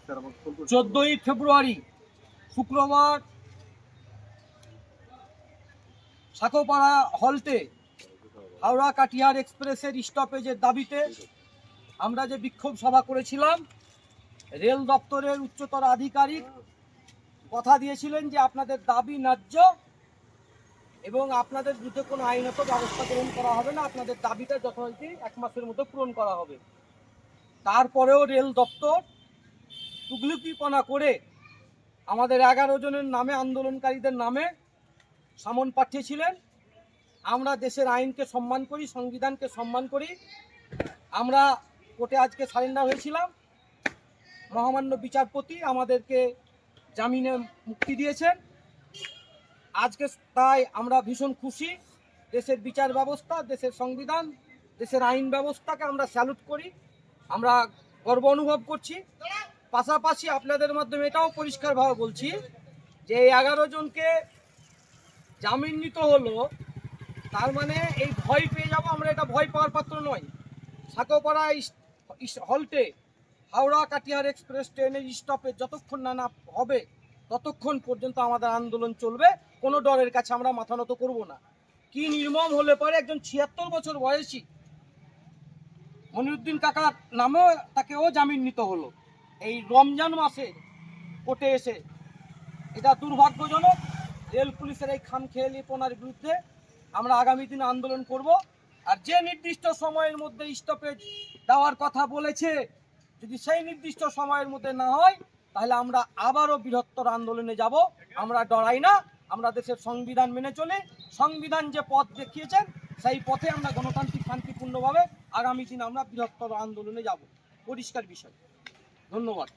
14ই ফেব্রুয়ারি শুক্রবার সাকোপাড়া হলতে হাওড়া কাটিহার এক্সপ্রেসের স্টপেজের দাবিতে আমরা যে বিক্ষোভ সভা করেছিলাম, রেল দপ্তরের উচ্চতর আধিকারিক কথা দিয়েছিলেন যে আপনাদের দাবি ন্যায্য এবং আপনাদের বিরুদ্ধে কোনো আইনত ব্যবস্থা গ্রহণ করা হবে না, আপনাদের দাবিটা যথারীতি 1 মাসের মধ্যে পূরণ করা হবে। তারপরেও রেল দপ্তর তুগলুকিপনা করে আমাদের 11 জনের নামে, আন্দোলনকারীদের নামে সমন পাঠিয়েছিলেন। আমরা দেশের আইনকে সম্মান করি, সংবিধানকে সম্মান করি। আমরা কোর্টে আজকে সারেন্ডার হয়েছিলাম। মহামান্য বিচারপতি আমাদেরকে জামিনে মুক্তি দিয়েছেন। আজকে তাই আমরা ভীষণ খুশি। দেশের বিচার ব্যবস্থা, দেশের সংবিধান, দেশের আইন ব্যবস্থাকে আমরা স্যালুট করি, আমরা গর্ব অনুভব করছি। পাশাপাশি আপনাদের মাধ্যমে এটাও পরিষ্কারভাবে বলছি যে এই 11 জনকে জামিন নিতে হলো, তার মানে এই ভয় পেয়ে যাব আমরা, এটা ভয় পাওয়ার পাত্র নয়। সাকোপাড়া হলটে হাওড়া কাটিহার এক্সপ্রেস ট্রেনের স্টপে যতক্ষণ না হবে ততক্ষণ পর্যন্ত আমাদের আন্দোলন চলবে। কোনো ডরের কাছে আমরা মাথা নত করবো না। কি নির্মম হলে পরে একজন 76 বছর বয়সী মনিরুদ্দিন কাকার নামেও তাকেও জামিন নিতে হলো এই রমজান মাসে কোর্টে এসে। এটা দুর্ভাগ্যজনক। রেল পুলিশের এই খামখেয়ালিপনার বিরুদ্ধে আমরা আগামী দিনে আন্দোলন করব। আর যে নির্দিষ্ট সময়ের মধ্যে স্টপেজ দেওয়ার কথা বলেছে, যদি সেই নির্দিষ্ট সময়ের মধ্যে না হয় তাহলে আমরা আবারও বৃহত্তর আন্দোলনে যাব। আমরা ডরাই না, আমরা দেশের সংবিধান মেনে চলি। সংবিধান যে পথ দেখিয়েছেন সেই পথে আমরা গণতান্ত্রিক শান্তিপূর্ণভাবে আগামী দিন আমরা বৃহত্তর আন্দোলনে যাব। পরিষ্কার বিষয়। ধন্যবাদ।